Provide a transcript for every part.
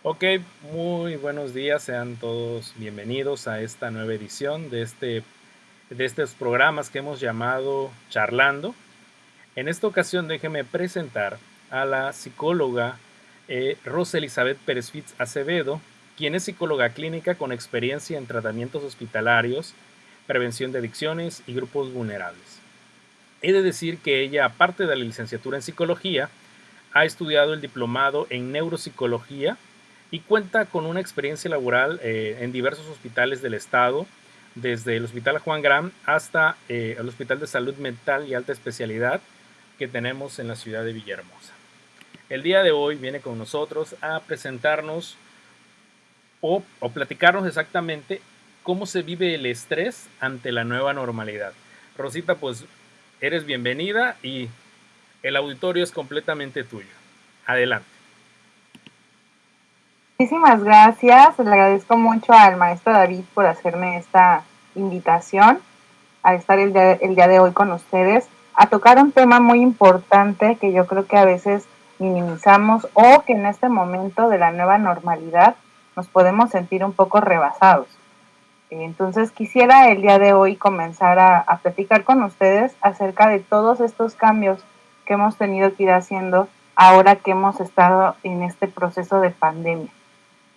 Ok, muy buenos días, sean todos bienvenidos a esta nueva edición de estos programas que hemos llamado Charlando. En esta ocasión déjeme presentar a la psicóloga Rosa Elizabeth Pérez Fitz Acevedo, quien es psicóloga clínica con experiencia en tratamientos hospitalarios, prevención de adicciones y grupos vulnerables. He de decir que ella, aparte de la licenciatura en psicología, ha estudiado el diplomado en neuropsicología y cuenta con una experiencia laboral en diversos hospitales del estado, desde el Hospital Juan Gran hasta el Hospital de Salud Mental y Alta Especialidad que tenemos en la ciudad de Villahermosa. El día de hoy viene con nosotros a presentarnos o platicarnos exactamente cómo se vive el estrés ante la nueva normalidad. Rosita, pues eres bienvenida y el auditorio es completamente tuyo. Adelante. Muchísimas gracias. Le agradezco mucho al maestro David por hacerme esta invitación a estar el día de hoy con ustedes, a tocar un tema muy importante que yo creo que a veces minimizamos o que en este momento de la nueva normalidad nos podemos sentir un poco rebasados. Entonces quisiera el día de hoy comenzar a platicar con ustedes acerca de todos estos cambios que hemos tenido que ir haciendo ahora que hemos estado en este proceso de pandemia.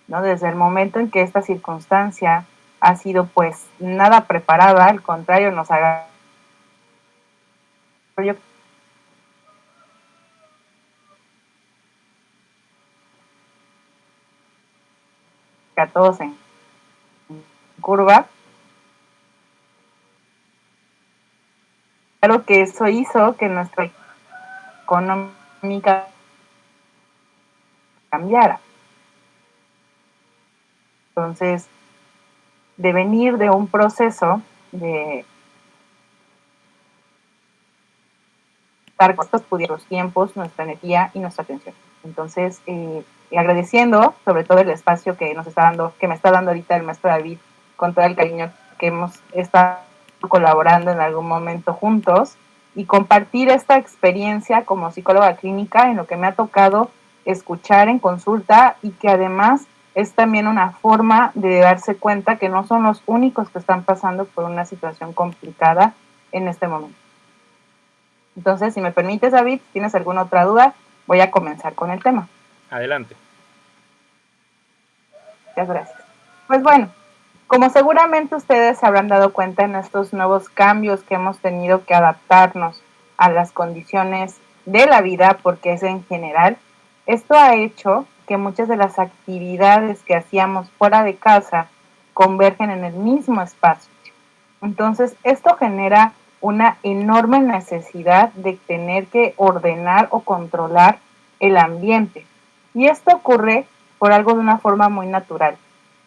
¿No? Desde el momento en que esta circunstancia ha sido pues nada preparada, al contrario, nos agarró a todos en curva. Claro que eso hizo que nuestra económica cambiara. Entonces, de venir de un proceso de dar costos, los tiempos, nuestra energía y nuestra atención. Entonces, agradeciendo sobre todo el espacio que nos está dando, que me está dando ahorita el maestro David, con todo el cariño que hemos estado colaborando en algún momento juntos, y compartir esta experiencia como psicóloga clínica en lo que me ha tocado escuchar en consulta y que además es también una forma de darse cuenta que no son los únicos que están pasando por una situación complicada en este momento. Entonces, si me permites, David, si tienes alguna otra duda, voy a comenzar con el tema. Adelante. Muchas gracias. Pues bueno, como seguramente ustedes se habrán dado cuenta en estos nuevos cambios que hemos tenido que adaptarnos a las condiciones de la vida, porque es en general, esto ha hecho que muchas de las actividades que hacíamos fuera de casa convergen en el mismo espacio. Entonces, esto genera una enorme necesidad de tener que ordenar o controlar el ambiente. Y esto ocurre por algo de una forma muy natural.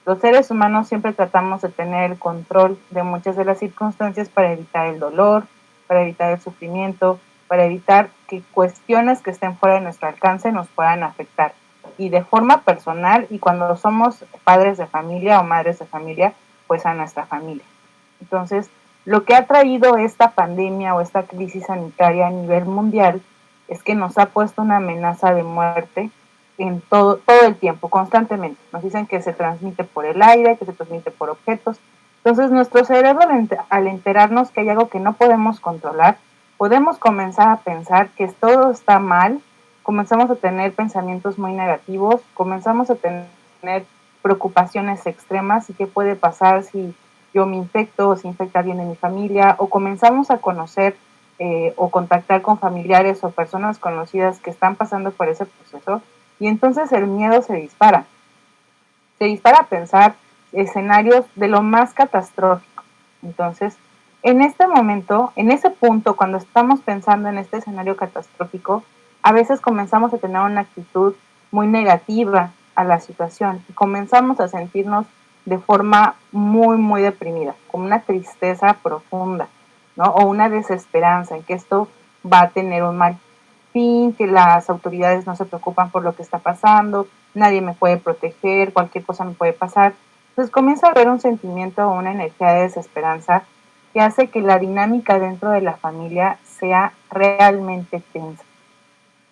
Los seres humanos siempre tratamos de tener el control de muchas de las circunstancias para evitar el dolor, para evitar el sufrimiento, para evitar que cuestiones que estén fuera de nuestro alcance nos puedan afectar. Y de forma personal, y cuando somos padres de familia o madres de familia, pues a nuestra familia. Entonces, lo que ha traído esta pandemia o esta crisis sanitaria a nivel mundial es que nos ha puesto una amenaza de muerte en todo el tiempo, constantemente. Nos dicen que se transmite por el aire, que se transmite por objetos. Entonces, nuestro cerebro, al enterarnos que hay algo que no podemos controlar, podemos comenzar a pensar que todo está mal, comenzamos a tener pensamientos muy negativos, comenzamos a tener preocupaciones extremas y qué puede pasar si yo me infecto o se infecta alguien de mi familia, o comenzamos a conocer o contactar con familiares o personas conocidas que están pasando por ese proceso, y entonces el miedo se dispara. Se dispara a pensar escenarios de lo más catastrófico. Entonces, en este momento, en ese punto, cuando estamos pensando en este escenario catastrófico, a veces comenzamos a tener una actitud muy negativa a la situación y comenzamos a sentirnos de forma muy deprimida, con una tristeza profunda, ¿no? O una desesperanza en que esto va a tener un mal fin, que las autoridades no se preocupan por lo que está pasando, nadie me puede proteger, cualquier cosa me puede pasar. Entonces comienza a haber un sentimiento o una energía de desesperanza que hace que la dinámica dentro de la familia sea realmente tensa,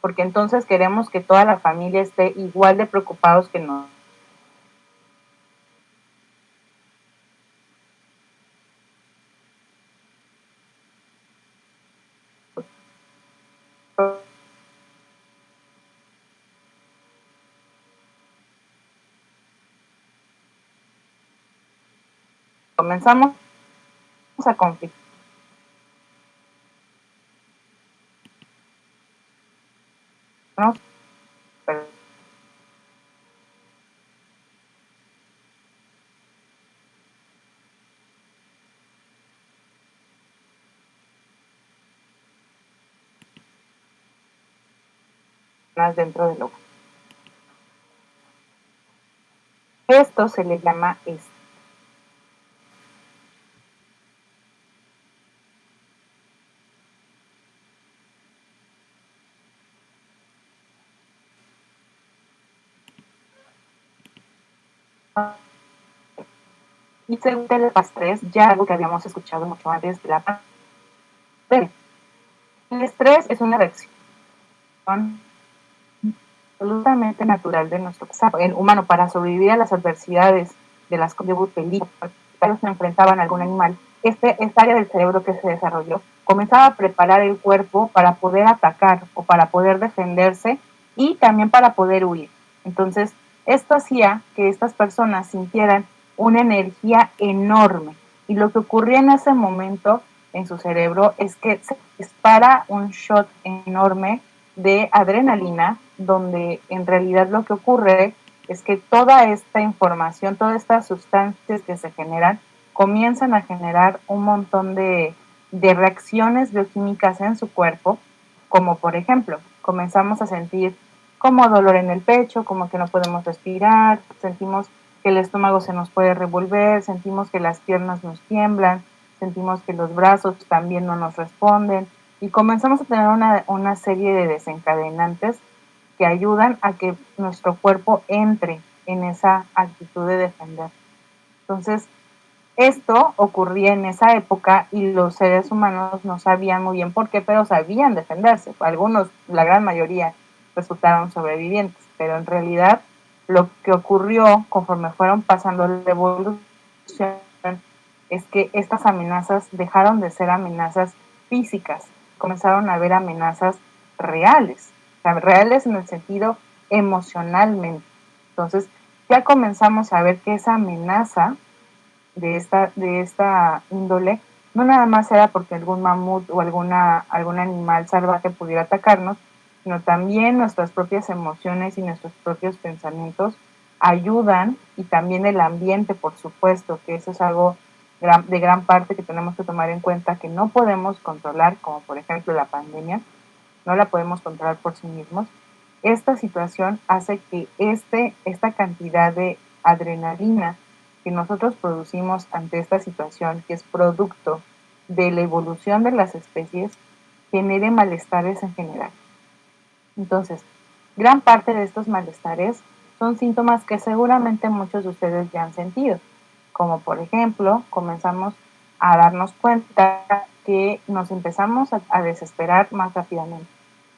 porque entonces queremos que toda la familia esté igual de preocupados que nosotros. comenzamos a conflictar dentro del hogar. Esto se le llama y según el estrés, ya algo que habíamos escuchado mucho antes de la pandemia. El estrés es una reacción absolutamente natural de nuestro el humano para sobrevivir a las adversidades de las películas se enfrentaban a algún animal. Esta área del cerebro que se desarrolló comenzaba a preparar el cuerpo para poder atacar o para poder defenderse y también para poder huir. Entonces, esto hacía que estas personas sintieran una energía enorme. Y lo que ocurría en ese momento en su cerebro es que se dispara un shot enorme de adrenalina, donde en realidad lo que ocurre es que toda esta información, todas estas sustancias que se generan, comienzan a generar un montón de reacciones bioquímicas en su cuerpo, como por ejemplo, comenzamos a sentir como dolor en el pecho, como que no podemos respirar, sentimos que el estómago se nos puede revolver, sentimos que las piernas nos tiemblan, sentimos que los brazos también no nos responden y comenzamos a tener una serie de desencadenantes que ayudan a que nuestro cuerpo entre en esa actitud de defender. Entonces, esto ocurría en esa época y los seres humanos no sabían muy bien por qué, pero sabían defenderse. Algunos, la gran mayoría, resultaron sobrevivientes, pero en realidad lo que ocurrió conforme fueron pasando la evolución es que estas amenazas dejaron de ser amenazas físicas, comenzaron a haber amenazas reales, o sea, reales en el sentido emocionalmente. Entonces, ya comenzamos a ver que esa amenaza de esta índole no nada más era porque algún mamut o algún animal salvaje pudiera atacarnos, sino también nuestras propias emociones y nuestros propios pensamientos ayudan y también el ambiente, por supuesto, que eso es algo de gran parte que tenemos que tomar en cuenta que no podemos controlar, como por ejemplo la pandemia, no la podemos controlar por sí mismos. Esta situación hace que esta cantidad de adrenalina que nosotros producimos ante esta situación, que es producto de la evolución de las especies, genere malestares en general. Entonces, gran parte de estos malestares son síntomas que seguramente muchos de ustedes ya han sentido, como por ejemplo, comenzamos a darnos cuenta que nos empezamos a desesperar más rápidamente.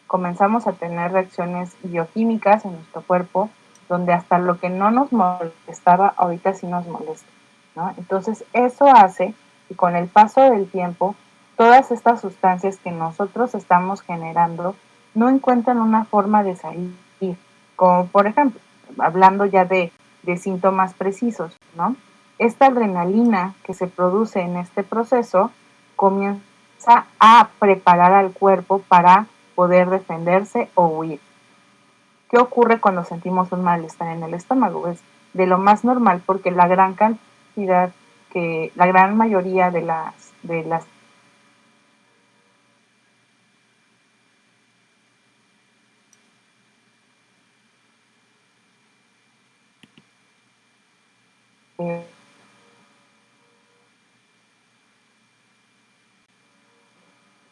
Comenzamos a tener reacciones bioquímicas en nuestro cuerpo, donde hasta lo que no nos molestaba, ahorita sí nos molesta, ¿no? Entonces, eso hace que con el paso del tiempo, todas estas sustancias que nosotros estamos generando no encuentran una forma de salir, como por ejemplo, hablando ya de síntomas precisos, ¿no? Esta adrenalina que se produce en este proceso comienza a preparar al cuerpo para poder defenderse o huir. ¿Qué ocurre cuando sentimos un malestar en el estómago? Es de lo más normal porque la gran cantidad, la gran mayoría de las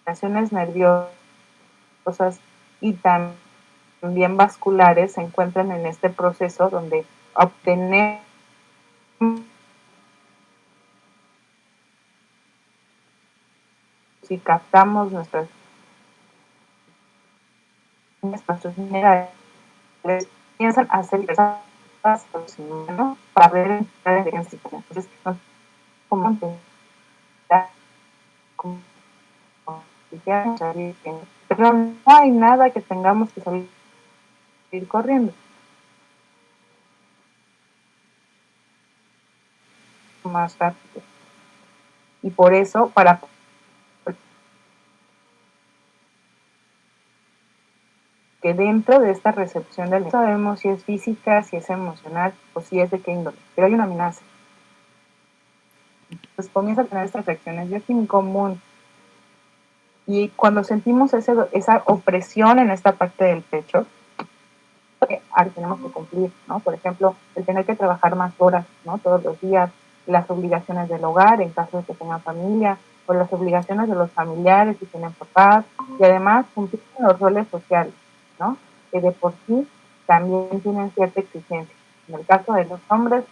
terminaciones nerviosas y también vasculares se encuentran en este proceso donde obtenemos y captamos nuestros minerales, piensan hacer para ver en situación. Entonces, como pero no hay nada que tengamos que salir corriendo. Más rápido. Y por eso, para que dentro de esta recepción del lenguaje, no sabemos si es física, si es emocional o si es de qué índole, pero hay una amenaza. Entonces comienza a tener estas reacciones bioquímico común. Y cuando sentimos esa opresión en esta parte del pecho, tenemos que cumplir, ¿no? Por ejemplo, el tener que trabajar más horas, ¿no? Todos los días, las obligaciones del hogar en caso de que tengan familia, o las obligaciones de los familiares si tienen papás, y además cumplir con los roles sociales, ¿no? Que de por sí también tienen cierta exigencia. En el caso de los hombres,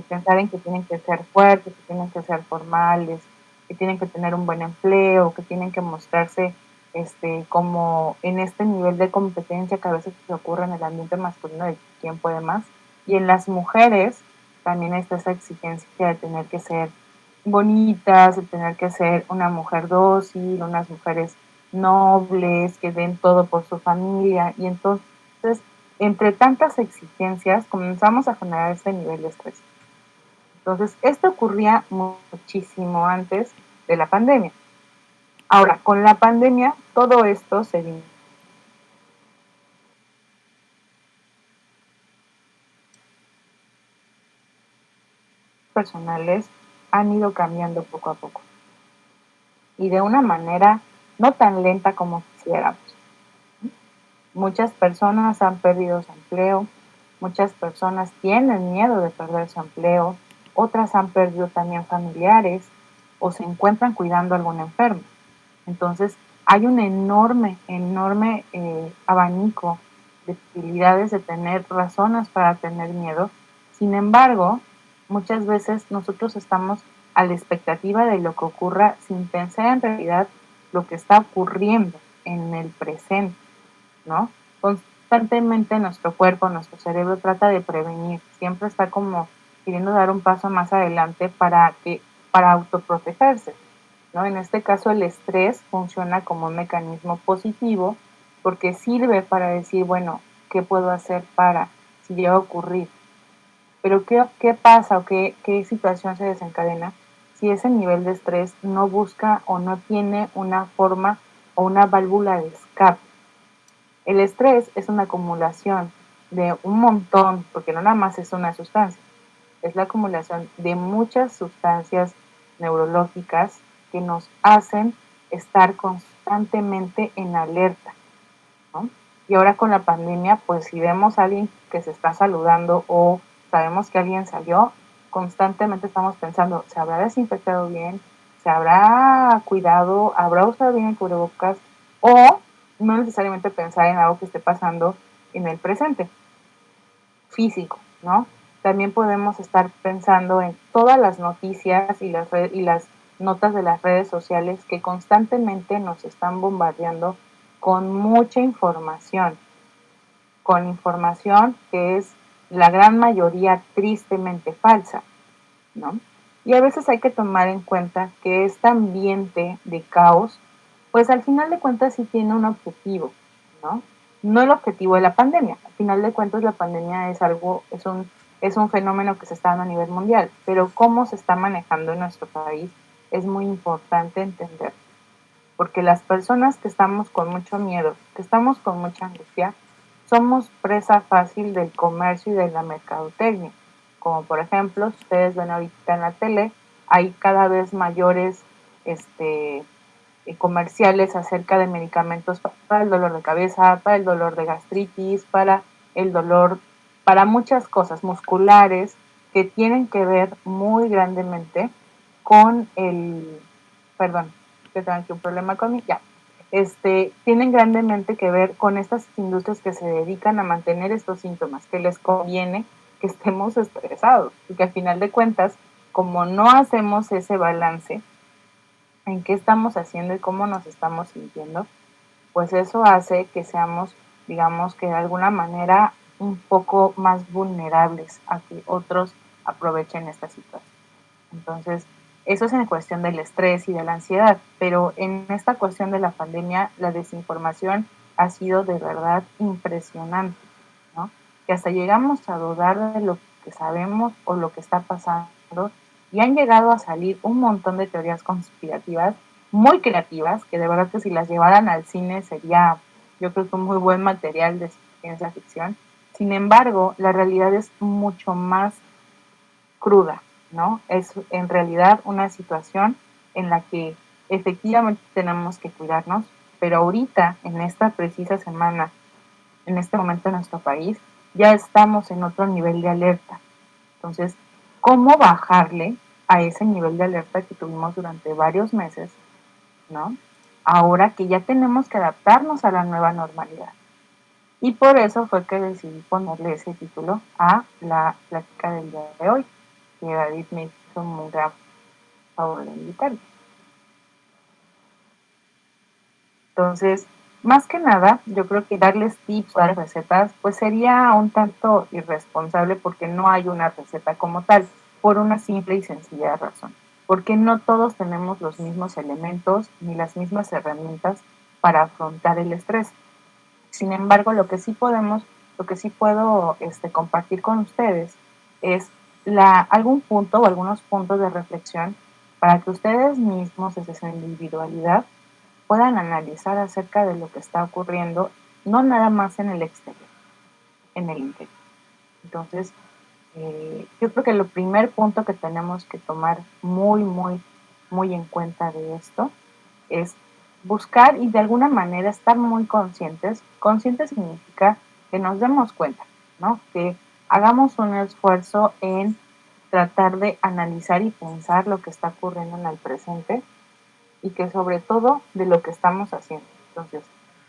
pensar en que tienen que ser fuertes, que tienen que ser formales, que tienen que tener un buen empleo, que tienen que mostrarse como en este nivel de competencia que a veces se ocurre en el ambiente masculino de quién puede más. Y en las mujeres también está esa exigencia de tener que ser bonitas, de tener que ser una mujer dócil, unas mujeres nobles, que den todo por su familia. Y entonces, entre tantas exigencias, comenzamos a generar este nivel de estrés. Entonces, esto ocurría muchísimo antes de la pandemia. Ahora, con la pandemia, todo esto se vino personales han ido cambiando poco a poco y de una manera no tan lenta como quisiéramos. Muchas personas han perdido su empleo, muchas personas tienen miedo de perder su empleo, otras han perdido también familiares o se encuentran cuidando a algún enfermo. Entonces, hay un enorme abanico de posibilidades de tener razones para tener miedo. Sin embargo, muchas veces nosotros estamos a la expectativa de lo que ocurra sin pensar en realidad lo que está ocurriendo en el presente, ¿no? Constantemente nuestro cuerpo, nuestro cerebro trata de prevenir, siempre está como queriendo dar un paso más adelante para autoprotegerse, ¿no? En este caso el estrés funciona como un mecanismo positivo porque sirve para decir, bueno, ¿qué puedo hacer para si llega a ocurrir? Pero ¿qué pasa o qué situación se desencadena si ese nivel de estrés no busca o no tiene una forma o una válvula de escape? El estrés es una acumulación de un montón, porque no nada más es una sustancia, es la acumulación de muchas sustancias neurológicas que nos hacen estar constantemente en alerta, ¿no? Y ahora con la pandemia, pues si vemos a alguien que se está saludando o sabemos que alguien salió, constantemente estamos pensando, ¿se habrá desinfectado bien? ¿Se habrá cuidado? ¿Habrá usado bien el cubrebocas? O no necesariamente pensar en algo que esté pasando en el presente físico, ¿no? También podemos estar pensando en todas las noticias y las notas de las redes sociales que constantemente nos están bombardeando con mucha información, con información que es la gran mayoría tristemente falsa, ¿no? Y a veces hay que tomar en cuenta que este ambiente de caos, pues al final de cuentas sí tiene un objetivo, ¿no? No el objetivo de la pandemia. Al final de cuentas la pandemia es un fenómeno que se está dando a nivel mundial, pero cómo se está manejando en nuestro país es muy importante entender. Porque las personas que estamos con mucho miedo, que estamos con mucha angustia, somos presa fácil del comercio y de la mercadotecnia. Como por ejemplo, si ustedes ven ahorita en la tele, hay cada vez mayores comerciales acerca de medicamentos para el dolor de cabeza, para el dolor de gastritis, para el dolor, para muchas cosas musculares que tienen que ver muy grandemente con perdón, que tengo aquí un problema con mi, ya, tienen grandemente que ver con estas industrias que se dedican a mantener estos síntomas, que les conviene que estemos estresados y que al final de cuentas, como no hacemos ese balance en qué estamos haciendo y cómo nos estamos sintiendo, pues eso hace que seamos, digamos que de alguna manera, un poco más vulnerables a que otros aprovechen esta situación. Entonces, eso es en cuestión del estrés y de la ansiedad, pero en esta cuestión de la pandemia, la desinformación ha sido de verdad impresionante, ¿no? Que hasta llegamos a dudar de lo que sabemos o lo que está pasando y han llegado a salir un montón de teorías conspirativas muy creativas, que de verdad que si las llevaran al cine sería, yo creo que un muy buen material de ciencia ficción. Sin embargo, la realidad es mucho más cruda, ¿no? Es en realidad una situación en la que efectivamente tenemos que cuidarnos, pero ahorita, en esta precisa semana, en este momento en nuestro país, ya estamos en otro nivel de alerta. Entonces, ¿cómo bajarle a ese nivel de alerta que tuvimos durante varios meses, ¿no? Ahora que ya tenemos que adaptarnos a la nueva normalidad. Y por eso fue que decidí ponerle ese título a la plática del día de hoy, que David me hizo un gran favor de invitarme. Entonces, más que nada, yo creo que darles tips, darles recetas, pues sería un tanto irresponsable porque no hay una receta como tal, por una simple y sencilla razón. Porque no todos tenemos los mismos elementos ni las mismas herramientas para afrontar el estrés. Sin embargo, lo que sí puedo compartir con ustedes es algún punto o algunos puntos de reflexión para que ustedes mismos desde su individualidad puedan analizar acerca de lo que está ocurriendo, no nada más en el exterior, en el interior. Entonces, yo creo que el primer punto que tenemos que tomar muy en cuenta de esto es buscar y de alguna manera estar muy conscientes. Conscientes significa que nos demos cuenta, ¿no? Que hagamos un esfuerzo en tratar de analizar y pensar lo que está ocurriendo en el presente y que sobre todo de lo que estamos haciendo. Entonces,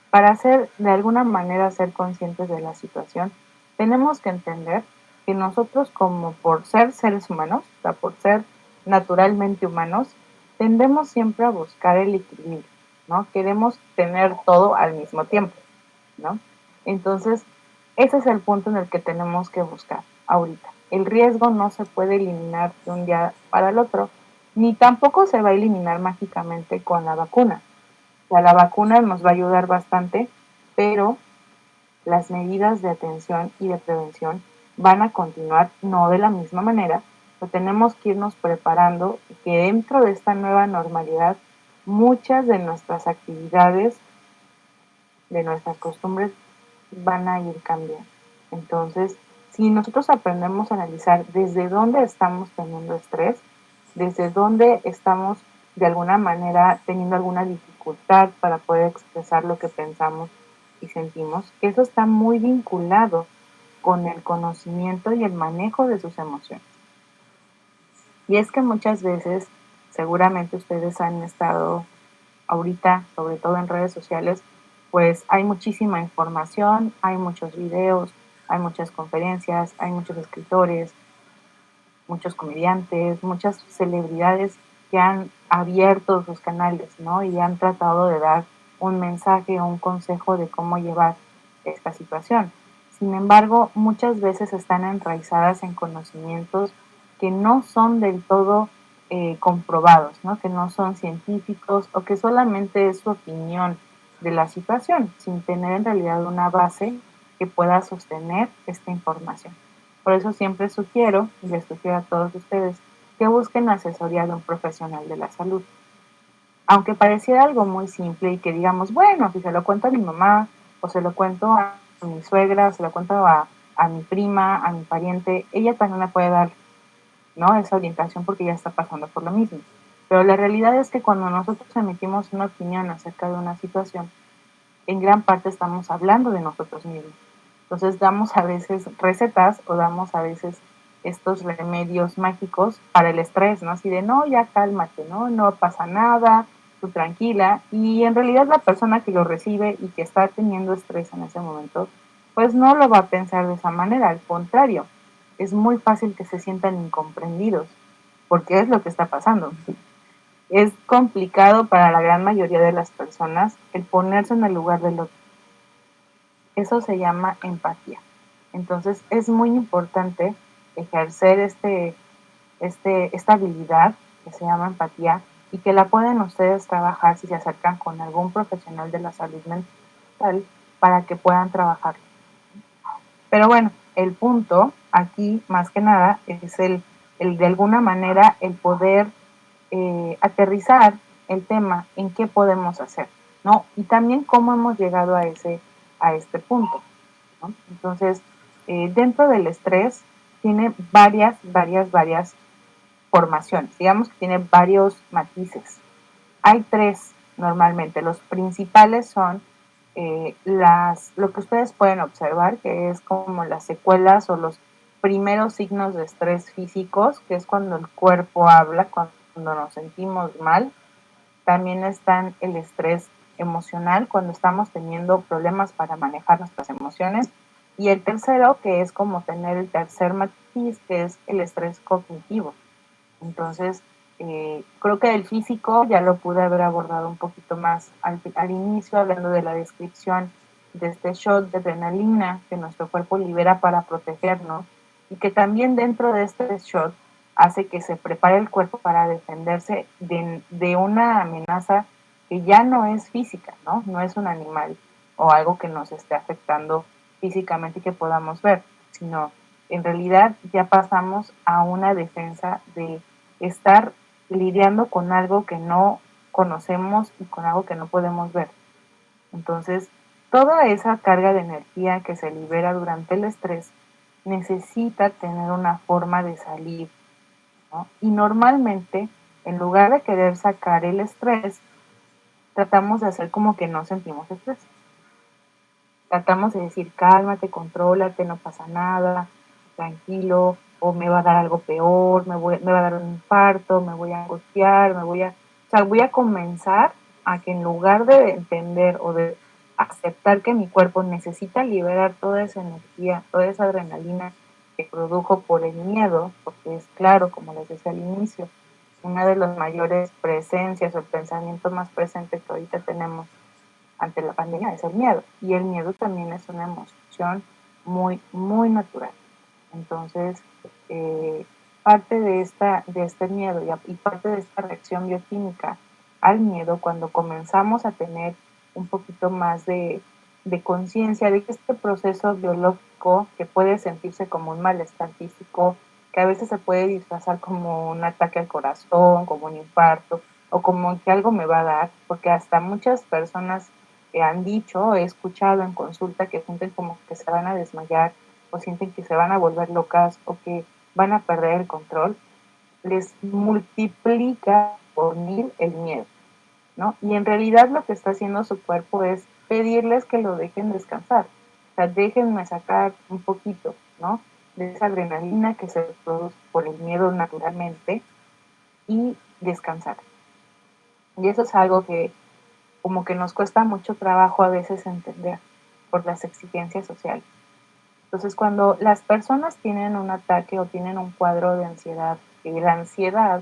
para de alguna manera ser conscientes de la situación, tenemos que entender que nosotros como por ser seres humanos, o sea, por ser naturalmente humanos, tendemos siempre a buscar el equilibrio, ¿no? Queremos tener todo al mismo tiempo, ¿no? Entonces, ese es el punto en el que tenemos que buscar ahorita. El riesgo no se puede eliminar de un día para el otro, ni tampoco se va a eliminar mágicamente con la vacuna. O sea, la vacuna nos va a ayudar bastante, pero las medidas de atención y de prevención van a continuar no de la misma manera, pero tenemos que irnos preparando y que dentro de esta nueva normalidad muchas de nuestras actividades, de nuestras costumbres van a ir cambiando. Entonces, si nosotros aprendemos a analizar desde dónde estamos teniendo estrés, desde dónde estamos de alguna manera teniendo alguna dificultad para poder expresar lo que pensamos y sentimos, que eso está muy vinculado con el conocimiento y el manejo de sus emociones. Y es que muchas veces, seguramente ustedes han estado ahorita, sobre todo en redes sociales, pues hay muchísima información, hay muchos videos, hay muchas conferencias, hay muchos escritores, muchos comediantes, muchas celebridades que han abierto sus canales, ¿no? Y han tratado de dar un mensaje o un consejo de cómo llevar esta situación. Sin embargo, muchas veces están enraizadas en conocimientos que no son del todo comprobados, ¿no? Que no son científicos o que solamente es su opinión de la situación, sin tener en realidad una base que pueda sostener esta información. Por eso siempre sugiero, y les sugiero a todos ustedes, que busquen asesoría de un profesional de la salud. Aunque pareciera algo muy simple y que digamos, bueno, si se lo cuento a mi mamá, o se lo cuento a mi suegra, o se lo cuento a mi prima, a mi pariente, ella también me puede dar, ¿no? Esa orientación porque ya está pasando por lo mismo. Pero la realidad es que cuando nosotros emitimos una opinión acerca de una situación, en gran parte estamos hablando de nosotros mismos. Entonces damos a veces recetas o damos a veces estos remedios mágicos para el estrés, ¿no? Así de, no, ya cálmate, ¿no? No pasa nada, tú tranquila. Y en realidad la persona que lo recibe y que está teniendo estrés en ese momento, pues no lo va a pensar de esa manera, al contrario, es muy fácil que se sientan incomprendidos, porque es lo que está pasando. Es complicado para la gran mayoría de las personas el ponerse en el lugar del otro. Eso se llama empatía. Entonces es muy importante ejercer esta habilidad que se llama empatía y que la pueden ustedes trabajar si se acercan con algún profesional de la salud mental para que puedan trabajar. Pero bueno, el punto aquí más que nada es de alguna manera el poder aterrizar el tema en qué podemos hacer, ¿no? Y también cómo hemos llegado a este punto, ¿no? Entonces, dentro del estrés tiene varias formaciones, digamos que tiene varios matices. Hay tres normalmente, los principales son lo que ustedes pueden observar, que es como las secuelas o los primeros signos de estrés físicos, que es cuando el cuerpo habla, cuando nos sentimos mal. También están el estrés emocional, cuando estamos teniendo problemas para manejar nuestras emociones. Y el tercero, que es como tener el tercer matiz, que es el estrés cognitivo. Entonces, creo que el físico ya lo pude haber abordado un poquito más al inicio, hablando de la descripción de este shot de adrenalina que nuestro cuerpo libera para protegernos y que también dentro de este shot hace que se prepare el cuerpo para defenderse de una amenaza que ya no es física, ¿no? No es un animal o algo que nos esté afectando físicamente y que podamos ver, sino en realidad ya pasamos a una defensa de estar lidiando con algo que no conocemos y con algo que no podemos ver. Entonces, toda esa carga de energía que se libera durante el estrés necesita tener una forma de salir, ¿no? Y normalmente, en lugar de querer sacar el estrés, tratamos de hacer como que no sentimos estrés. Tratamos de decir, cálmate, contrólate, no pasa nada, tranquilo, o me va a dar algo peor, me va a dar un infarto, me voy a angustiar, o sea, voy a comenzar a que en lugar de entender o de aceptar que mi cuerpo necesita liberar toda esa energía, toda esa adrenalina que produjo por el miedo, porque es claro, como les decía al inicio, una de las mayores presencias o el pensamiento más presente que ahorita tenemos ante la pandemia es el miedo. Y el miedo también es una emoción muy natural. Entonces, parte de este miedo y parte de esta reacción bioquímica al miedo, cuando comenzamos a tener un poquito más de conciencia de que este proceso biológico que puede sentirse como un malestar físico, que a veces se puede disfrazar como un ataque al corazón, como un infarto, o como que algo me va a dar, porque hasta muchas personas han dicho, he escuchado en consulta que sienten como que se van a desmayar o sienten que se van a volver locas o que van a perder el control, les multiplica por 1000 el miedo, ¿no? Y en realidad lo que está haciendo su cuerpo es pedirles que lo dejen descansar. O sea, déjenme sacar un poquito, ¿no? De esa adrenalina que se produce por el miedo naturalmente y descansar. Y eso es algo que como que nos cuesta mucho trabajo a veces entender por las exigencias sociales. Entonces, cuando las personas tienen un ataque o tienen un cuadro de ansiedad, y la ansiedad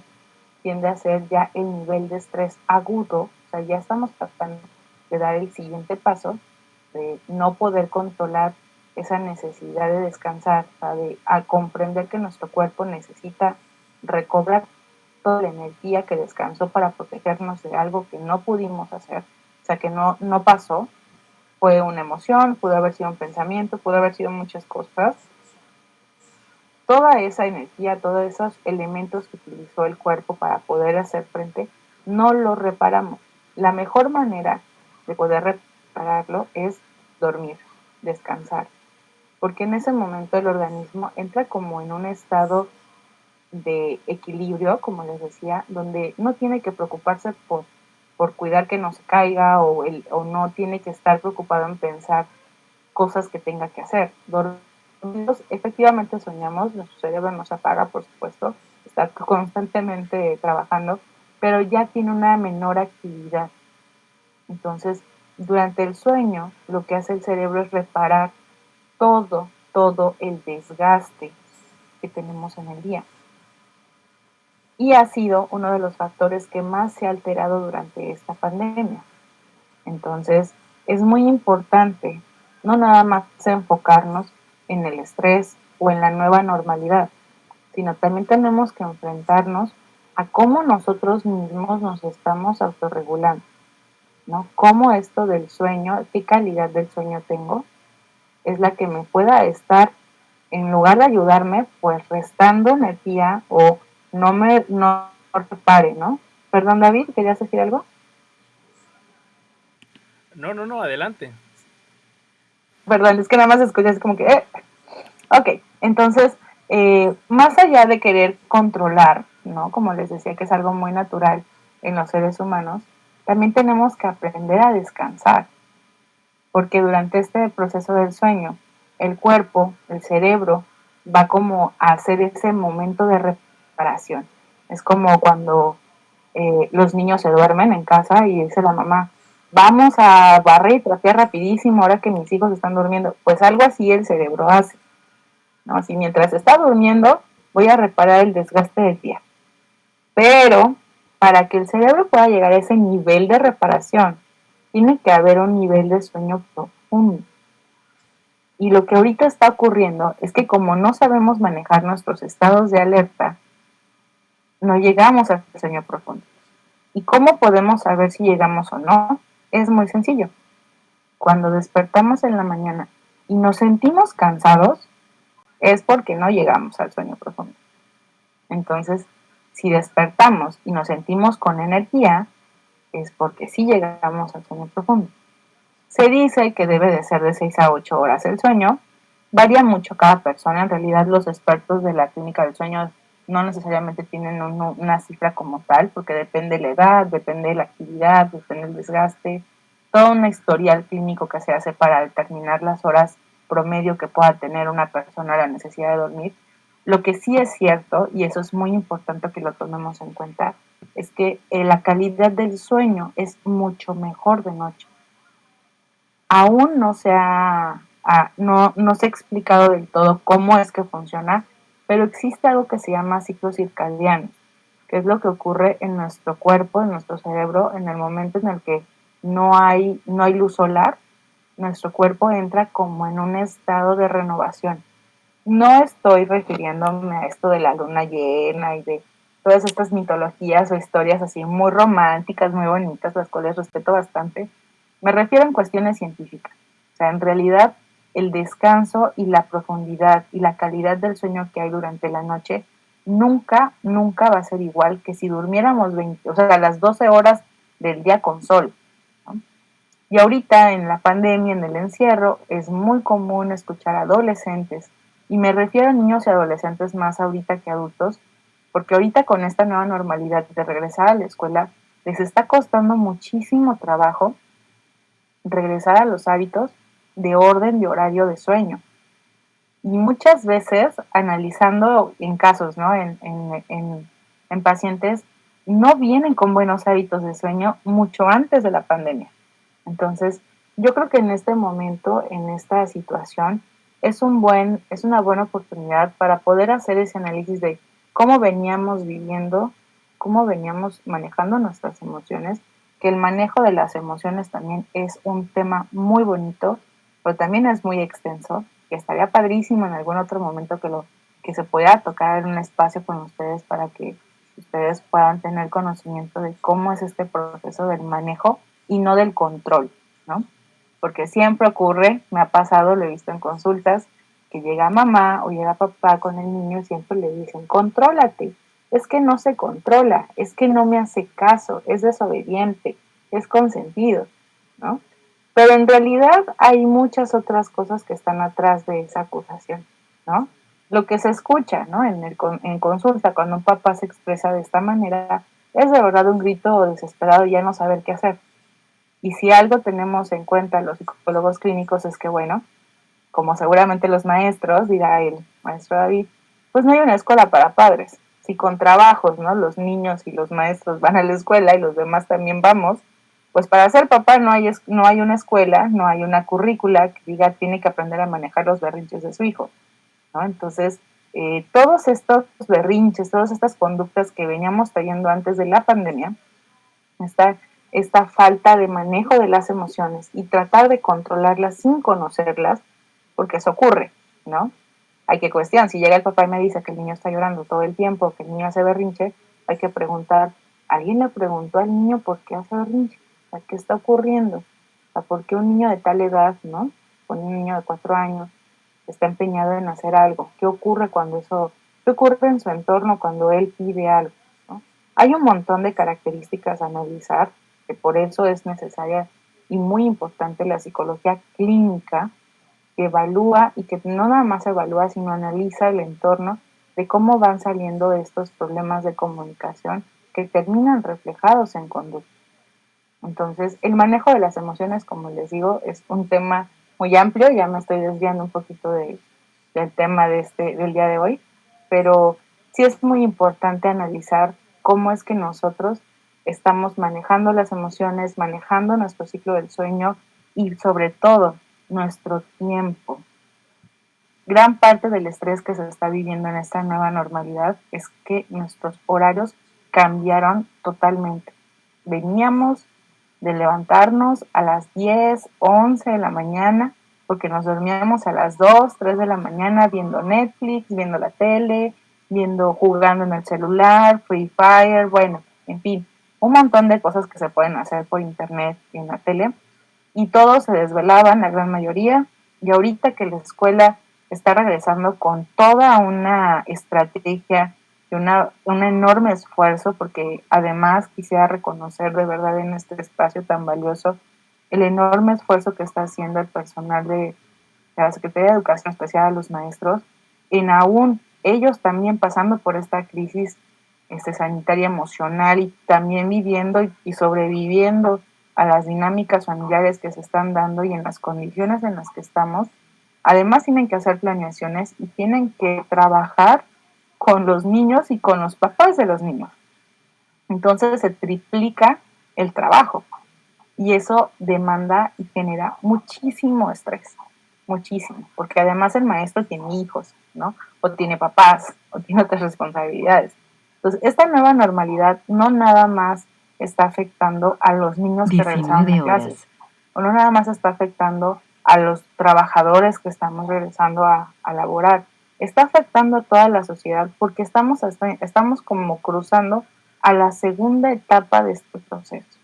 tiende a ser ya el nivel de estrés agudo, o sea, ya estamos tratando de dar el siguiente paso, de no poder controlar esa necesidad de descansar, o sea, de a comprender que nuestro cuerpo necesita recobrar toda la energía que descansó para protegernos de algo que no pudimos hacer, o sea, que no pasó, fue una emoción, pudo haber sido un pensamiento, pudo haber sido muchas cosas. Toda esa energía, todos esos elementos que utilizó el cuerpo para poder hacer frente, no lo reparamos. La mejor manera de poder repararlo es dormir, descansar, porque en ese momento el organismo entra como en un estado de equilibrio, como les decía, donde no tiene que preocuparse por cuidar que no se caiga o no tiene que estar preocupado en pensar cosas que tenga que hacer. Dormidos, efectivamente soñamos, nuestro cerebro nos apaga, por supuesto, está constantemente trabajando, pero ya tiene una menor actividad. Entonces, durante el sueño, lo que hace el cerebro es reparar todo el desgaste que tenemos en el día. Y ha sido uno de los factores que más se ha alterado durante esta pandemia. Entonces, es muy importante no nada más enfocarnos en el estrés o en la nueva normalidad, sino también tenemos que enfrentarnos a cómo nosotros mismos nos estamos autorregulando, ¿no? Cómo esto del sueño, qué calidad del sueño tengo, es la que me pueda estar en lugar de ayudarme, pues restando energía o no repare, ¿no? Perdón, David, ¿querías decir algo? No, no, no, adelante. Perdón, es que nada más escuchas como que... Ok, entonces, más allá de querer controlar, ¿no? Como les decía, que es algo muy natural en los seres humanos, también tenemos que aprender a descansar, porque durante este proceso del sueño, el cuerpo, el cerebro, va como a hacer ese momento de reparación. Es como cuando los niños se duermen en casa y dice la mamá, vamos a barrer y trapear rapidísimo ahora que mis hijos están durmiendo. Pues algo así el cerebro hace, ¿no? Si mientras está durmiendo, voy a reparar el desgaste del día. Pero para que el cerebro pueda llegar a ese nivel de reparación, tiene que haber un nivel de sueño profundo. Y lo que ahorita está ocurriendo es que como no sabemos manejar nuestros estados de alerta, no llegamos al sueño profundo. ¿Y cómo podemos saber si llegamos o no? Es muy sencillo. Cuando despertamos en la mañana y nos sentimos cansados, es porque no llegamos al sueño profundo. Entonces, si despertamos y nos sentimos con energía, es porque sí llegamos al sueño profundo. Se dice que debe de ser de 6 a 8 horas el sueño. Varía mucho cada persona. En realidad, los expertos de la clínica del sueño no necesariamente tienen una cifra como tal, porque depende de la edad, depende de la actividad, depende del desgaste. Todo un historial clínico que se hace para determinar las horas promedio que pueda tener una persona la necesidad de dormir. Lo que sí es cierto, y eso es muy importante que lo tomemos en cuenta, es que la calidad del sueño es mucho mejor de noche. Aún no se ha explicado del todo cómo es que funciona, pero existe algo que se llama ciclo circadiano, que es lo que ocurre en nuestro cuerpo, en nuestro cerebro, en el momento en el que no hay luz solar, nuestro cuerpo entra como en un estado de renovación. No estoy refiriéndome a esto de la luna llena y de todas estas mitologías o historias así muy románticas, muy bonitas, las cuales respeto bastante. Me refiero en cuestiones científicas. O sea, en realidad el descanso y la profundidad y la calidad del sueño que hay durante la noche nunca va a ser igual que si durmiéramos 20, o sea, las 12 horas del día con sol, ¿no? Y ahorita en la pandemia, en el encierro, es muy común escuchar adolescentes, y me refiero a niños y adolescentes más ahorita que adultos, porque ahorita con esta nueva normalidad de regresar a la escuela, les está costando muchísimo trabajo regresar a los hábitos de orden de horario de sueño. Y muchas veces, analizando en casos, ¿no? En pacientes, no vienen con buenos hábitos de sueño mucho antes de la pandemia. Entonces, yo creo que en este momento, en esta situación, es una buena oportunidad para poder hacer ese análisis de cómo veníamos viviendo, cómo veníamos manejando nuestras emociones, que el manejo de las emociones también es un tema muy bonito, pero también es muy extenso, que estaría padrísimo en algún otro momento que se pueda tocar en un espacio con ustedes para que ustedes puedan tener conocimiento de cómo es este proceso del manejo y no del control, ¿no? Porque siempre ocurre, me ha pasado, lo he visto en consultas, que llega mamá o llega papá con el niño y siempre le dicen, contrólate, es que no se controla, es que no me hace caso, es desobediente, es consentido, ¿no? Pero en realidad hay muchas otras cosas que están atrás de esa acusación, ¿no? Lo que se escucha, ¿no? En consulta, cuando un papá se expresa de esta manera, es de verdad un grito desesperado, ya no saber qué hacer. Y si algo tenemos en cuenta los psicólogos clínicos es que, bueno, como seguramente los maestros, dirá el maestro David, pues no hay una escuela para padres. Si con trabajos, ¿no? Los niños y los maestros van a la escuela y los demás también vamos, pues para ser papá no hay una escuela, no hay una currícula que diga tiene que aprender a manejar los berrinches de su hijo, ¿no? Entonces, todos estos berrinches, todas estas conductas que veníamos trayendo antes de la pandemia, esta, esta falta de manejo de las emociones y tratar de controlarlas sin conocerlas, porque eso ocurre, ¿no? Hay que cuestionar, si llega el papá y me dice que el niño está llorando todo el tiempo, que el niño hace berrinche, hay que preguntar, ¿alguien le preguntó al niño por qué hace berrinche? O sea, ¿qué está ocurriendo? O sea, ¿por qué un niño de tal edad, ¿no? Con un niño de 4 años, está empeñado en hacer algo. ¿Qué ocurre en su entorno cuando él pide algo? ¿No? Hay un montón de características a analizar, que por eso es necesaria y muy importante la psicología clínica, que evalúa y que no nada más evalúa, sino analiza el entorno de cómo van saliendo estos problemas de comunicación que terminan reflejados en conducta. Entonces, el manejo de las emociones, como les digo, es un tema muy amplio. Ya me estoy desviando un poquito del tema del día de hoy, pero sí es muy importante analizar cómo es que nosotros estamos manejando las emociones, manejando nuestro ciclo del sueño y sobre todo nuestro tiempo. Gran parte del estrés que se está viviendo en esta nueva normalidad es que nuestros horarios cambiaron totalmente. Veníamos de levantarnos a las 10, 11 de la mañana, porque nos dormíamos a las 2, 3 de la mañana viendo Netflix, viendo la tele, jugando en el celular, Free Fire, bueno, en fin, un montón de cosas que se pueden hacer por internet y en la tele, y todos se desvelaban, la gran mayoría, y ahorita que la escuela está regresando con toda una estrategia y un enorme esfuerzo, porque además quisiera reconocer de verdad en este espacio tan valioso el enorme esfuerzo que está haciendo el personal de la Secretaría de Educación Especial, a los maestros, en aún ellos también pasando por esta crisis sanitaria emocional y también viviendo y sobreviviendo a las dinámicas familiares que se están dando y en las condiciones en las que estamos. Además tienen que hacer planeaciones y tienen que trabajar con los niños y con los papás de los niños. Entonces se triplica el trabajo y eso demanda y genera muchísimo estrés, muchísimo, porque además el maestro tiene hijos, ¿no? O tiene papás, o tiene otras responsabilidades. Entonces, esta nueva normalidad no nada más está afectando a los niños que regresaron a clases, o no nada más está afectando a los trabajadores que estamos regresando a laborar, está afectando a toda la sociedad porque estamos como cruzando a la segunda etapa de este proceso.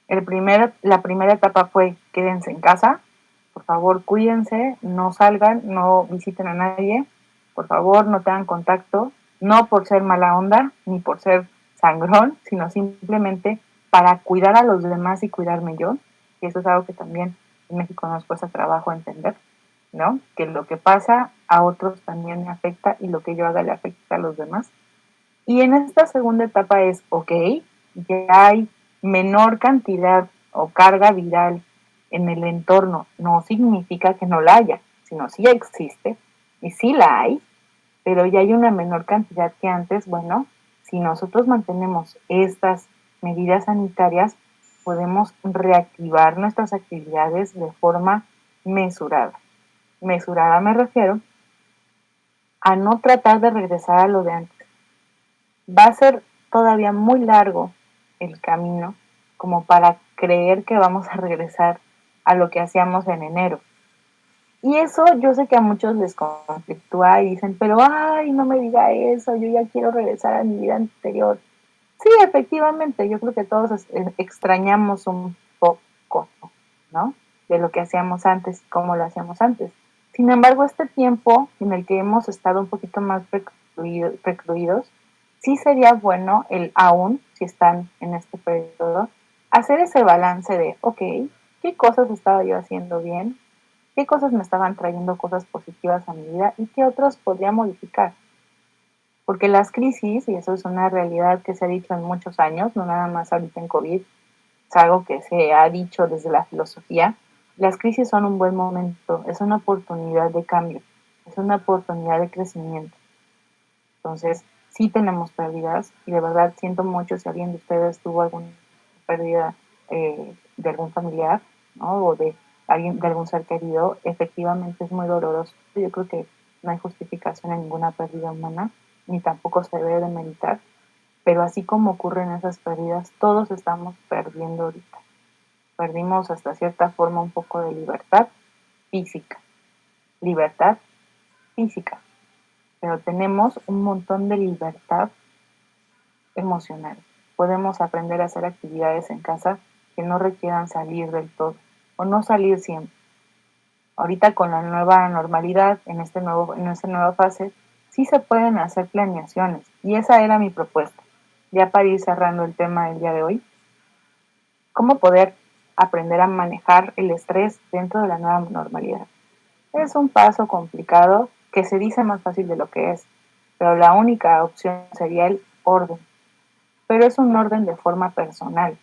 La primera etapa fue quédense en casa, por favor cuídense, no salgan, no visiten a nadie, por favor no tengan contacto, no por ser mala onda ni por ser sangrón, sino simplemente para cuidar a los demás y cuidarme yo, y eso es algo que también en México nos cuesta trabajo entender, ¿no? Que lo que pasa a otros también me afecta y lo que yo haga le afecta a los demás. Y en esta segunda etapa es, ok, ya hay menor cantidad o carga viral en el entorno. No significa que no la haya, sino sí existe y sí la hay, pero ya hay una menor cantidad que antes. Bueno, si nosotros mantenemos estas medidas sanitarias, podemos reactivar nuestras actividades de forma mesurada. Mesurada me refiero a no tratar de regresar a lo de antes. Va a ser todavía muy largo el camino como para creer que vamos a regresar a lo que hacíamos en enero. Y eso yo sé que a muchos les conflictúa y dicen, pero ay, no me diga eso, yo ya quiero regresar a mi vida anterior. Sí, efectivamente, yo creo que todos extrañamos un poco, ¿no? De lo que hacíamos antes y cómo lo hacíamos antes. Sin embargo, este tiempo en el que hemos estado un poquito más recluidos, sí sería bueno el aún, si están en este periodo, hacer ese balance de, ok, ¿qué cosas estaba yo haciendo bien? ¿Qué cosas me estaban trayendo cosas positivas a mi vida? ¿Y qué otras podría modificar? Porque las crisis, y eso es una realidad que se ha dicho en muchos años, no nada más ahorita en COVID, es algo que se ha dicho desde la filosofía, las crisis son un buen momento, es una oportunidad de cambio, es una oportunidad de crecimiento. Entonces, sí tenemos pérdidas y de verdad siento mucho si alguien de ustedes tuvo alguna pérdida de algún familiar, ¿no? O de alguien, de algún ser querido, efectivamente es muy doloroso. Yo creo que no hay justificación en ninguna pérdida humana, ni tampoco se debe de meditar, pero así como ocurren esas pérdidas, todos estamos perdiendo ahorita. Perdimos hasta cierta forma un poco de física, libertad física, pero tenemos un montón de libertad emocional. Podemos aprender a hacer actividades en casa que no requieran salir del todo o no salir siempre. Ahorita con la nueva normalidad, en esta nueva fase, sí se pueden hacer planeaciones. Y esa era mi propuesta. Ya para ir cerrando el tema del día de hoy, ¿cómo poder aprender a manejar el estrés dentro de la nueva normalidad? Es un paso complicado que se dice más fácil de lo que es, pero la única opción sería el orden. Pero es un orden de forma personal.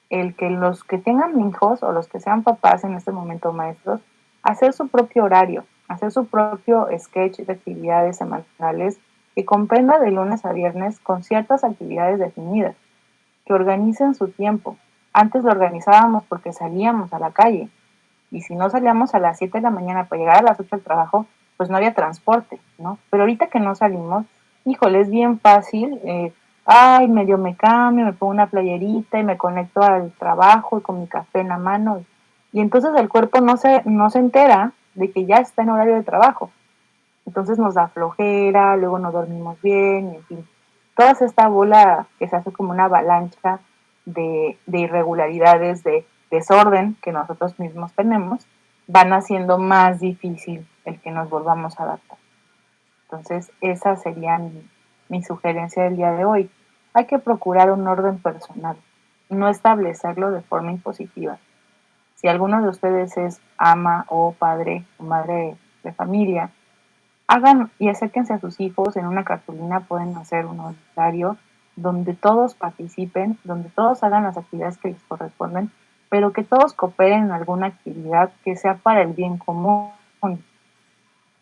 El que los que tengan hijos o los que sean papás en este momento maestros, hacer su propio horario, hacer su propio sketch de actividades semanales que comprenda de lunes a viernes con ciertas actividades definidas, que organicen su tiempo. Antes lo organizábamos porque salíamos a la calle y si no salíamos a las 7 de la mañana para llegar a las 8 al trabajo, pues no había transporte, ¿no? Pero ahorita que no salimos, híjole, es bien fácil, ay, medio me cambio, me pongo una playerita y me conecto al trabajo y con mi café en la mano. Y entonces el cuerpo no se entera de que ya está en horario de trabajo. Entonces nos da flojera, luego no dormimos bien, y en fin. Toda esta bola que se hace como una avalancha de irregularidades, de desorden que nosotros mismos tenemos, van haciendo más difícil el que nos volvamos a adaptar. Entonces, esa sería mi sugerencia del día de hoy. Hay que procurar un orden personal, no establecerlo de forma impositiva. Si alguno de ustedes es ama o padre o madre de familia, hagan y acérquense a sus hijos en una cartulina, pueden hacer un horario donde todos participen, donde todos hagan las actividades que les corresponden, pero que todos cooperen en alguna actividad que sea para el bien común.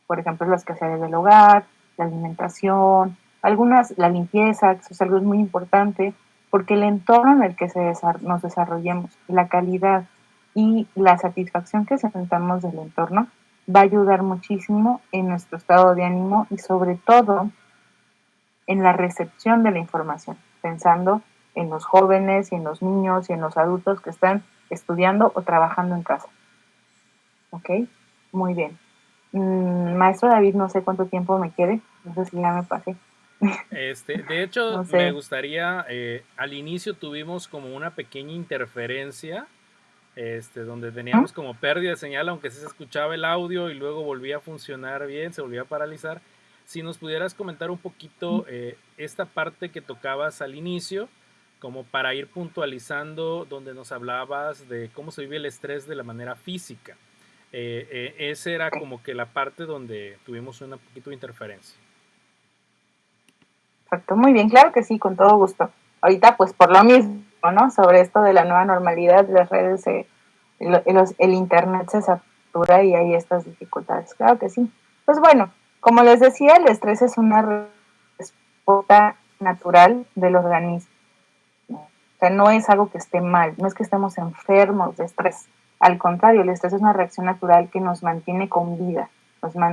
Por ejemplo, las quehaceres del hogar, la alimentación, la limpieza, que eso es algo muy importante, porque el entorno en el que nos desarrollemos, la calidad y la satisfacción que sentamos del entorno va a ayudar muchísimo en nuestro estado de ánimo y sobre todo en la recepción de la información, pensando en los jóvenes y en los niños y en los adultos que están estudiando o trabajando en casa. ¿Ok? Muy bien. Maestro David, no sé cuánto tiempo me quede, no sé si ya me pasé. De hecho, No me sé. gustaría, al inicio tuvimos como una pequeña interferencia, donde ¿Mm? teníamos como pérdida de señal, aunque sí se escuchaba el audio y luego volvía a funcionar bien, se volvía a paralizar. Si nos pudieras comentar un poquito esta parte que tocabas al inicio, como para ir puntualizando, donde nos hablabas de cómo se vive el estrés de la manera física. Esa era Ok, como que la parte donde tuvimos una poquito de interferencia. perfecto. Muy bien, claro que sí, con todo gusto. Ahorita, pues por lo mismo, ¿no? Sobre esto de la nueva normalidad, las redes, el internet se satura y hay estas dificultades. Claro que sí. Pues bueno, como les decía, el estrés es una respuesta natural del organismo. O sea, no es algo que esté mal, no es que estemos enfermos de estrés. Al contrario, el estrés es una reacción natural que nos mantiene con vida,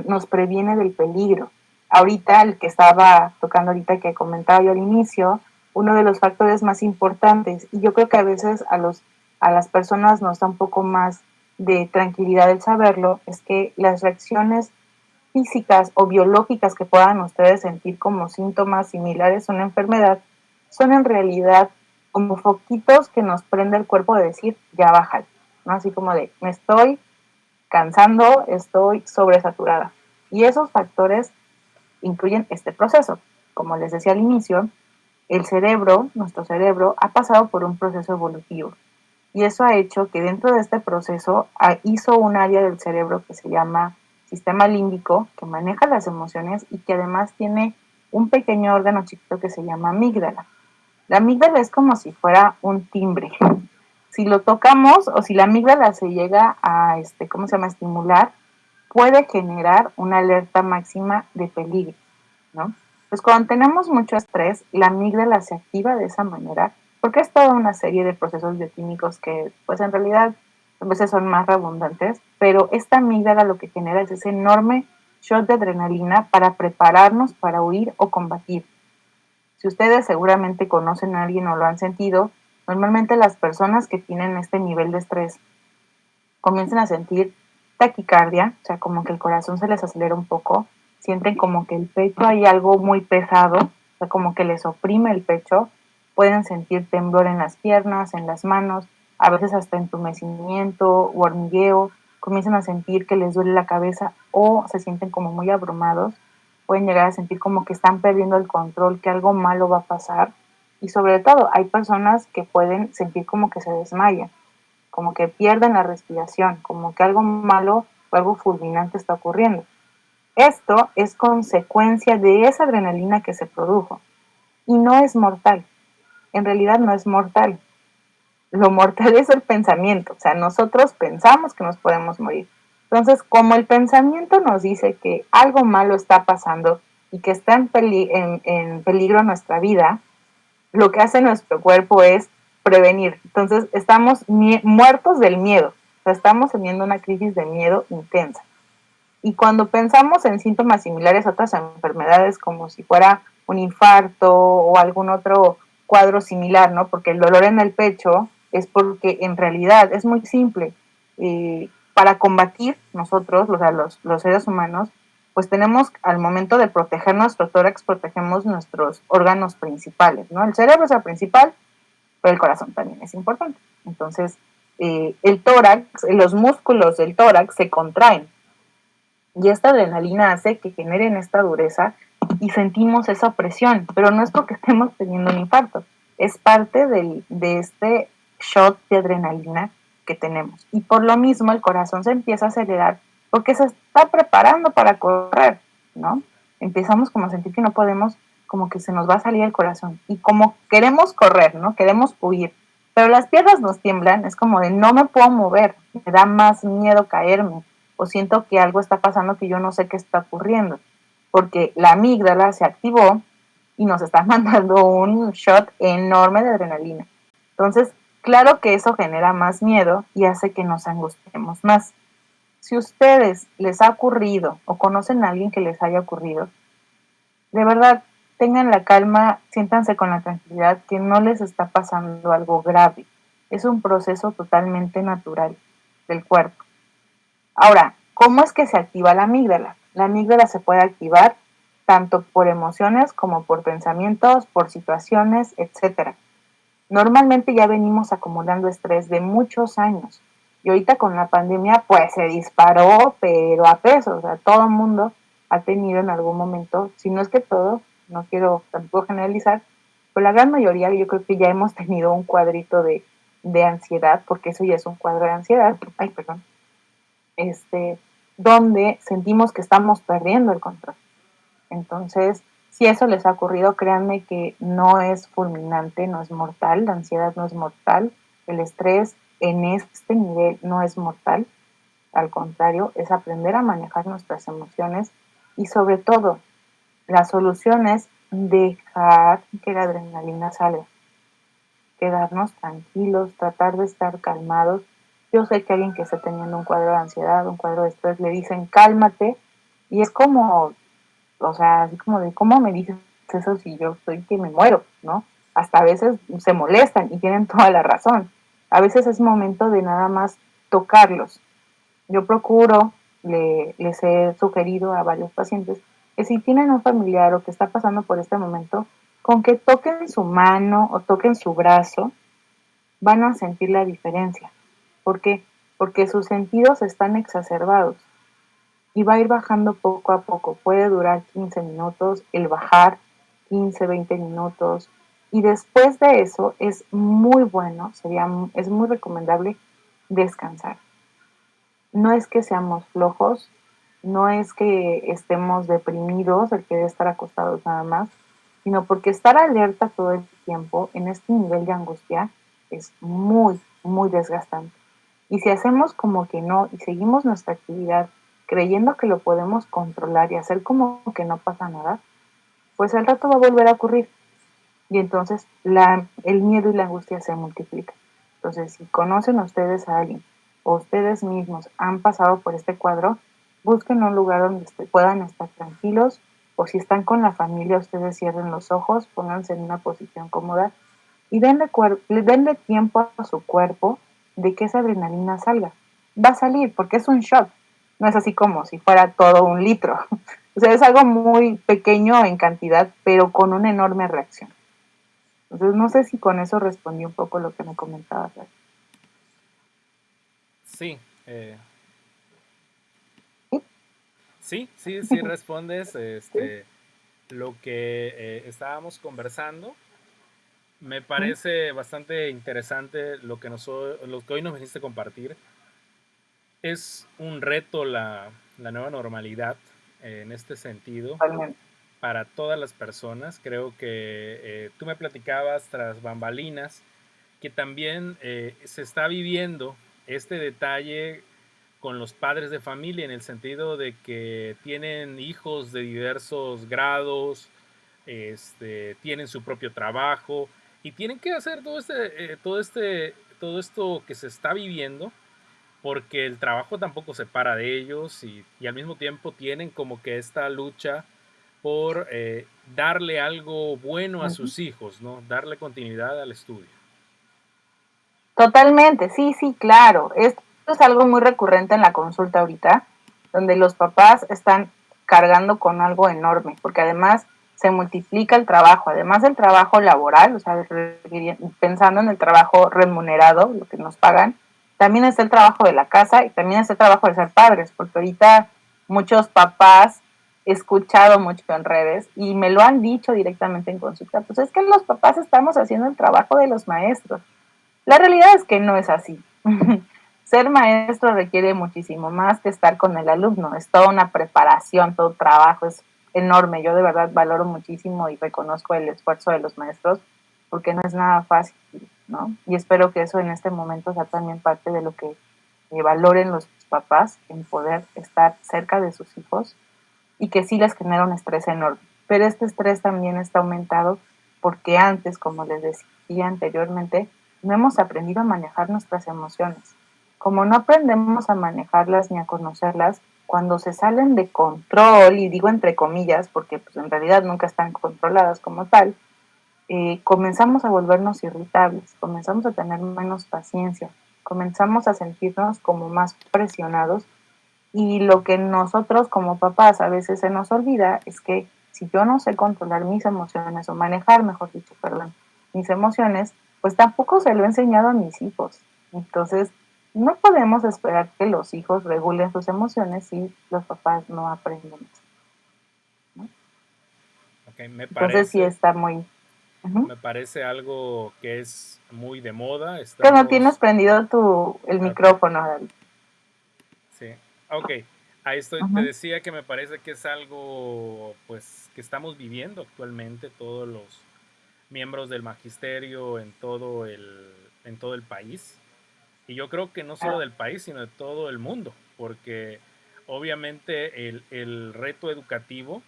nos previene del peligro. Ahorita, el que estaba tocando ahorita, que comentaba yo al inicio, uno de los factores más importantes, y yo creo que a veces a las personas nos da un poco más de tranquilidad el saberlo, es que las reacciones físicas o biológicas que puedan ustedes sentir como síntomas similares a una enfermedad son en realidad como foquitos que nos prende el cuerpo de decir, ya baja, ¿no? Así como de, me estoy cansando, estoy sobresaturada. Y esos factores incluyen este proceso. Como les decía al inicio, el cerebro, nuestro cerebro, ha pasado por un proceso evolutivo. Y eso ha hecho que dentro de este proceso hizo un área del cerebro que se llama sistema límbico, que maneja las emociones y que además tiene un pequeño órgano chiquito que se llama amígdala. La amígdala es como si fuera un timbre. Si lo tocamos o si la amígdala se llega a, ¿cómo se llama?, estimular, puede generar una alerta máxima de peligro, ¿no? Pues cuando tenemos mucho estrés, la amígdala se activa de esa manera porque es toda una serie de procesos bioquímicos que, pues en realidad, a veces son más redundantes, pero esta amígdala lo que genera es ese enorme shot de adrenalina para prepararnos para huir o combatir. Si ustedes seguramente conocen a alguien o lo han sentido, normalmente las personas que tienen este nivel de estrés comienzan a sentir taquicardia, o sea, como que el corazón se les acelera un poco, sienten como que el pecho hay algo muy pesado, o sea, como que les oprime el pecho, pueden sentir temblor en las piernas, en las manos, a veces hasta entumecimiento o hormigueo, comienzan a sentir que les duele la cabeza o se sienten como muy abrumados, pueden llegar a sentir como que están perdiendo el control, que algo malo va a pasar. Y sobre todo, hay personas que pueden sentir como que se desmayan, como que pierden la respiración, como que algo malo o algo fulminante está ocurriendo. Esto es consecuencia de esa adrenalina que se produjo y no es mortal. En realidad no es mortal. Lo mortal es el pensamiento, o sea, nosotros pensamos que nos podemos morir. Entonces, como el pensamiento nos dice que algo malo está pasando y que está en peligro nuestra vida, lo que hace nuestro cuerpo es prevenir. Entonces, estamos muertos del miedo, o sea, estamos teniendo una crisis de miedo intensa. Y cuando pensamos en síntomas similares a otras enfermedades, como si fuera un infarto o algún otro cuadro similar, ¿no? Porque el dolor en el pecho es porque en realidad es muy simple. Para combatir nosotros, o sea, los seres humanos, pues tenemos al momento de proteger nuestro tórax, protegemos nuestros órganos principales, ¿no? El cerebro es el principal, pero el corazón también es importante. Entonces, el tórax, los músculos del tórax se contraen y esta adrenalina hace que generen esta dureza y sentimos esa opresión, pero no es porque estemos teniendo un infarto, es parte de este shot de adrenalina que tenemos. Y por lo mismo el corazón se empieza a acelerar porque se está preparando para correr, ¿no? Empezamos como a sentir que no podemos, como que se nos va a salir el corazón. Y como queremos correr, ¿no? Queremos huir, pero las piernas nos tiemblan, es como de no me puedo mover, me da más miedo caerme, o siento que algo está pasando que yo no sé qué está ocurriendo, porque la amígdala se activó y nos está mandando un shot enorme de adrenalina. Entonces, claro que eso genera más miedo y hace que nos angustiemos más. Si a ustedes les ha ocurrido o conocen a alguien que les haya ocurrido, de verdad, tengan la calma, siéntanse con la tranquilidad que no les está pasando algo grave. Es un proceso totalmente natural del cuerpo. Ahora, ¿cómo es que se activa la amígdala? La amígdala se puede activar tanto por emociones como por pensamientos, por situaciones, etcétera. Normalmente ya venimos acumulando estrés de muchos años y ahorita con la pandemia pues se disparó, pero a peso, o sea, todo el mundo ha tenido en algún momento, si no es que todo, no quiero tampoco generalizar, pero la gran mayoría yo creo que ya hemos tenido un cuadrito de ansiedad, porque eso ya es un cuadro de ansiedad, ay, perdón, este, donde sentimos que estamos perdiendo el control. Entonces, si eso les ha ocurrido, créanme que no es fulminante, no es mortal, la ansiedad no es mortal, el estrés en este nivel no es mortal, al contrario, es aprender a manejar nuestras emociones y sobre todo, la solución es dejar que la adrenalina salga, quedarnos tranquilos, tratar de estar calmados. Yo sé que alguien que está teniendo un cuadro de ansiedad, un cuadro de estrés, le dicen cálmate y es como, o sea, así como de cómo me dices eso si yo estoy que me muero, ¿no? Hasta a veces se molestan y tienen toda la razón. A veces es momento de nada más tocarlos. Yo procuro, les he sugerido a varios pacientes que si tienen un familiar o que está pasando por este momento, con que toquen su mano o toquen su brazo, van a sentir la diferencia. ¿Por qué? Porque sus sentidos están exacerbados y va a ir bajando poco a poco. Puede durar 15 minutos, el bajar 15, 20 minutos. Y después de eso es muy bueno, es muy recomendable descansar. No es que seamos flojos, no es que estemos deprimidos, el que debe estar acostados nada más, sino porque estar alerta todo el tiempo en este nivel de angustia es muy, muy desgastante. Y si hacemos como que no y seguimos nuestra actividad creyendo que lo podemos controlar y hacer como que no pasa nada, pues al rato va a volver a ocurrir. Y entonces el miedo y la angustia se multiplican. Entonces, si conocen ustedes a alguien o ustedes mismos han pasado por este cuadro, busquen un lugar donde puedan estar tranquilos, o si están con la familia, ustedes cierren los ojos, pónganse en una posición cómoda y denle tiempo a su cuerpo de que esa adrenalina salga. Va a salir porque es un shot, no es así como si fuera todo un litro. O sea, es algo muy pequeño en cantidad, pero con una enorme reacción. Entonces, no sé si con eso respondí un poco lo que me comentabas. Sí, Sí, sí, sí respondes ¿Sí? lo que estábamos conversando. Me Ujú. parece bastante interesante lo que hoy nos viniste a compartir. Es un reto la nueva normalidad en este sentido Totalmente. para todas las personas. Creo que tú me platicabas tras bambalinas que también se está viviendo este detalle con los padres de familia en el sentido de que tienen hijos de diversos grados, tienen su propio trabajo y tienen que hacer todo esto que se está viviendo porque el trabajo tampoco se para de ellos y al mismo tiempo tienen como que esta lucha por darle algo bueno a Ujú. sus hijos, ¿no? Darle continuidad al estudio. Totalmente, sí, sí, claro. Esto es algo muy recurrente en la consulta ahorita, donde los papás están cargando con algo enorme, porque además se multiplica el trabajo, además del trabajo laboral, o sea, pensando en el trabajo remunerado, lo que nos pagan, también está el trabajo de la casa y también está el trabajo de ser padres, porque ahorita muchos papás he escuchado mucho en redes y me lo han dicho directamente en consulta, pues es que los papás estamos haciendo el trabajo de los maestros. La realidad es que no es así. Ser maestro requiere muchísimo más que estar con el alumno. Es toda una preparación, todo trabajo, es enorme. Yo de verdad valoro muchísimo y reconozco el esfuerzo de los maestros porque no es nada fácil, ¿no? Y espero que eso en este momento sea también parte de lo que valoren los papás en poder estar cerca de sus hijos y que sí les genera un estrés enorme. Pero este estrés también está aumentado porque antes, como les decía anteriormente, no hemos aprendido a manejar nuestras emociones. Como no aprendemos a manejarlas ni a conocerlas, cuando se salen de control, y digo entre comillas, porque pues en realidad nunca están controladas como tal, comenzamos a volvernos irritables, comenzamos a tener menos paciencia, comenzamos a sentirnos como más presionados y lo que nosotros como papás a veces se nos olvida es que si yo no sé controlar mis emociones o manejar, mejor dicho, perdón, mis emociones, pues tampoco se lo he enseñado a mis hijos. Entonces, no podemos esperar que los hijos regulen sus emociones si los papás no aprenden eso, ¿no? Okay, Entonces sí está muy... me parece algo que es muy de moda. Que no tienes Estamos, prendido el ok, micrófono, David. sí, ok. Ahí estoy, te Ujú. decía que me parece que es algo, pues, que estamos viviendo actualmente todos los miembros del magisterio en todo el país. Y yo creo que no solo Claro. del país, sino de todo el mundo, porque obviamente el reto educativo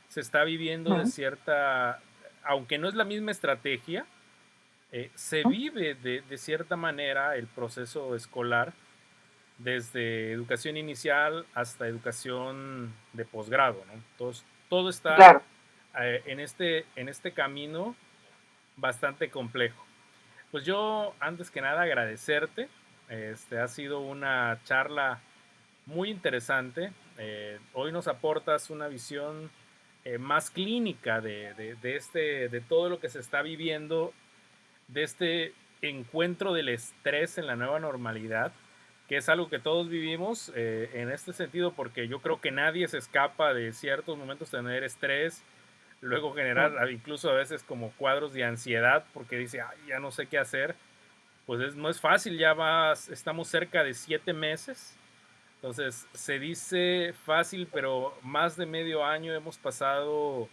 se está viviendo de Ujú. cierta, aunque no es la misma estrategia, se vive de cierta manera el proceso escolar desde educación inicial hasta educación de posgrado, ¿no? Entonces, todo está Claro. en este camino bastante complejo. Pues yo, antes que nada, agradecerte. Ha sido una charla muy interesante. Hoy nos aportas una visión más clínica de todo lo que se está viviendo, de este encuentro del estrés en la nueva normalidad, que es algo que todos vivimos en este sentido, porque yo creo que nadie se escapa de ciertos momentos tener estrés, luego generar incluso a veces como cuadros de ansiedad, porque dice, ay, ya no sé qué hacer. Pues no es fácil, estamos cerca de 7 meses. Entonces, se dice fácil, pero más de medio año hemos pasado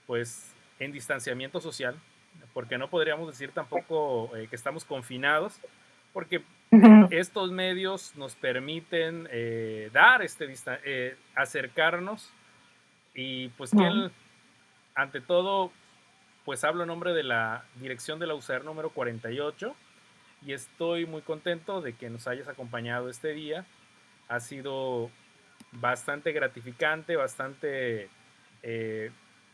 pues en distanciamiento social, porque no podríamos decir tampoco que estamos confinados, porque estos medios nos permiten acercarnos y pues que ante todo, pues hablo en nombre de la dirección de la UCER número 48 y estoy muy contento de que nos hayas acompañado este día. Ha sido bastante gratificante, bastante eh,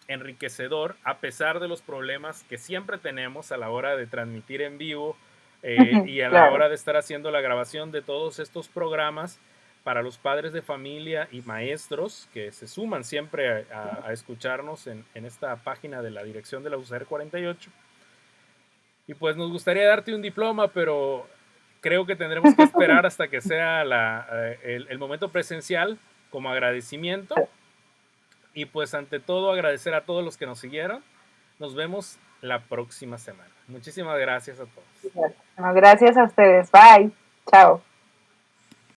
enriquecedor, a pesar de los problemas que siempre tenemos a la hora de transmitir en vivo y a la Claro. hora de estar haciendo la grabación de todos estos programas para los padres de familia y maestros que se suman siempre a escucharnos en esta página de la dirección de la UCR 48. Y pues nos gustaría darte un diploma, pero creo que tendremos que esperar hasta que sea el momento presencial. como agradecimiento. Y pues ante todo agradecer a todos los que nos siguieron. Nos vemos la próxima semana. Muchísimas gracias a todos. Bueno, gracias a ustedes. Bye. Chao.